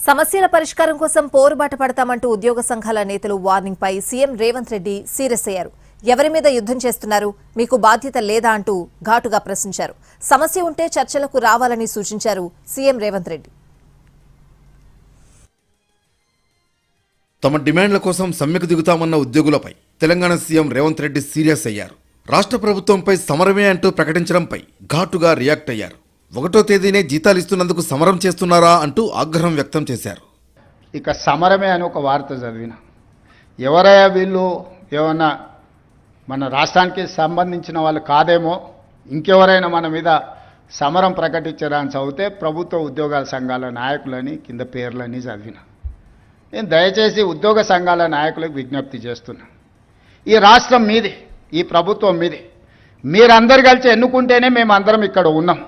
సమస్యల పరిష్కారం కోసం పోరుబాట పడతామంటూ ఉద్యోగ సంఘాల నేతలు వార్నింగ్ పై సీఎం రేవంత్ రెడ్డి సీరియస్ అయ్యారు. ఎవరి మీద యుద్ధం చేస్తున్నారు, మీకు బాధ్యత లేదా అంటూ ఘాటుగా ప్రశ్నించారు. సమస్య ఉంటే చర్చలకు రావాలని సూచించారు సీఎం రేవంత్ రెడ్డి. తమ డిమాండ్ల కోసం సమ్మెకు దిగుతామన్న ఉద్యోగులపై తెలంగాణ సీఎం రేవంత్ రెడ్డి సీరియస్ అయ్యారు. రాష్ట్ర ప్రభుత్వంపై సమరమే అంటూ ప్రకటించడంపై ఘాటుగా రియాక్ట్ అయ్యారు. 1వ తేదీనే జీతాలు ఇస్తున్నందుకు సమరం చేస్తున్నారా అంటూ ఆగ్రహం వ్యక్తం చేశారు. ఇక సమరమే అని ఒక వార్త చదివిన, ఎవరయ్యా వీళ్ళు, ఏమన్నా మన రాష్ట్రానికి సంబంధించిన వాళ్ళు కాదేమో, ఇంకెవరైనా మన మీద సమరం ప్రకటించారా అని చదివితే ప్రభుత్వ ఉద్యోగాల సంఘాల నాయకులని కింద పేర్లని చదివిన. నేను దయచేసి ఉద్యోగ సంఘాల నాయకులకు విజ్ఞప్తి చేస్తున్నా, ఈ రాష్ట్రం మీది, ఈ ప్రభుత్వం మీది, మీరందరు కలిసి ఎన్నుకుంటేనే మేము అందరం ఇక్కడ ఉన్నాం.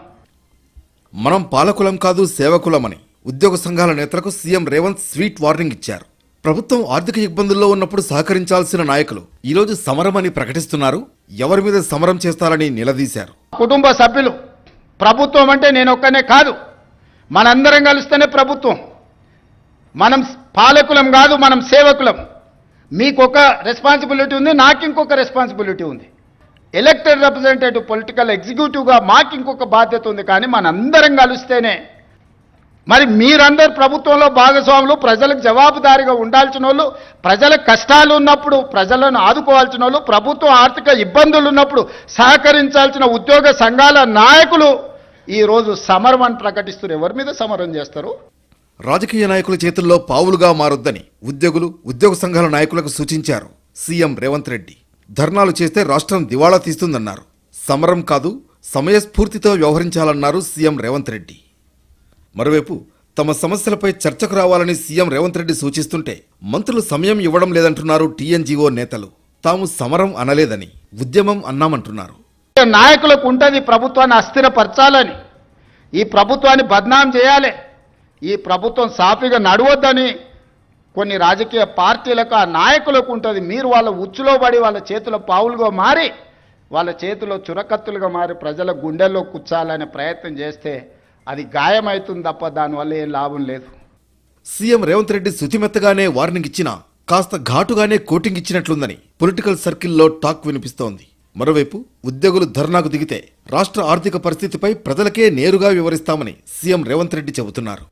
మనం పాలకులం కాదు సేవకులమని ఉద్యోగ సంఘాల నేతలకు సీఎం రేవంత్ స్వీట్ వార్నింగ్ ఇచ్చారు. ప్రభుత్వం ఆర్థిక ఇబ్బందుల్లో ఉన్నప్పుడు సహకరించాల్సిన నాయకులు ఈరోజు సమరమని ప్రకటిస్తున్నారు. ఎవరి మీద సమరం చేస్తారని నిలదీశారు. కుటుంబ సభ్యులు, ప్రభుత్వం అంటే నేను ఒక్కనే కాదు, మనందరం కలిస్తేనే ప్రభుత్వం. మనం పాలకులం కాదు, మనం సేవకులం. మీకొక రెస్పాన్సిబిలిటీ ఉంది, నాకు ఇంకొక రెస్పాన్సిబిలిటీ ఉంది. ఎలక్టెడ్ రిప్రజెంటేటివ్ పొలిటికల్ ఎగ్జిక్యూటివ్గా మాకు ఇంకొక బాధ్యత ఉంది. కానీ మనందరం కలిస్తేనే, మరి మీరందరూ ప్రభుత్వంలో భాగస్వాములు, ప్రజలకు జవాబుదారీగా ఉండాల్సిన వాళ్ళు, ప్రజల కష్టాలు ఉన్నప్పుడు ప్రజలను ఆదుకోవాల్సిన వాళ్ళు, ప్రభుత్వం ఆర్థిక ఇబ్బందులు ఉన్నప్పుడు సహకరించాల్సిన ఉద్యోగ సంఘాల నాయకులు ఈరోజు సమరం అని ప్రకటిస్తున్నారు. ఎవరి మీద సమరం చేస్తారు? రాజకీయ నాయకుల చేతుల్లో పావులుగా మారొద్దని ఉద్యోగులు, ఉద్యోగ సంఘాల నాయకులకు సూచించారు సీఎం రేవంత్ రెడ్డి. ధర్నాలు చేస్తే రాష్ట్రం దివాళా తీస్తుందన్నారు. సమరం కాదు, సమయస్ఫూర్తితో వ్యవహరించాలన్నారు సీఎం రేవంత్ రెడ్డి. మరోవైపు తమ సమస్యలపై చర్చకు రావాలని సీఎం రేవంత్ రెడ్డి సూచిస్తుంటే మంత్రులు సమయం ఇవ్వడం లేదంటున్నారు టీఎన్జీఓ నేతలు. తాము సమరం అనలేదని, ఉద్యమం అన్నామంటున్నారు. నాయకులకు ఉంటుంది ప్రభుత్వాన్ని అస్థిరపరచాలని, ఈ ప్రభుత్వాన్ని బద్నాం చేయాలి, ఈ ప్రభుత్వం సాఫీగా నడవద్దని కొన్ని రాజకీయ పార్టీలకు, ఆ నాయకులకు ఉంటుంది. మీరు వాళ్ళ ఉచ్చులో పడి వాళ్ళ చేతిలో పావులుగా మారి, వాళ్ళ చేతిలో చురకత్తులుగా మారి ప్రజల గుండెల్లో కూర్చాలనే ప్రయత్నం చేస్తే అది గాయమవుతుంది తప్ప దానివల్ల ఏం లాభం లేదు. సీఎం రేవంత్ రెడ్డి శుతిమెత్తగానే వార్నింగ్ ఇచ్చినా కాస్త ఘాటుగానే కోటింగ్ ఇచ్చినట్లుందని పొలిటికల్ సర్కిల్లో టాక్ వినిపిస్తోంది. మరోవైపు ఉద్యోగులు ధర్నాకు దిగితే రాష్ట్ర ఆర్థిక పరిస్థితిపై ప్రజలకే నేరుగా వివరిస్తామని సీఎం రేవంత్ రెడ్డి చెబుతున్నారు.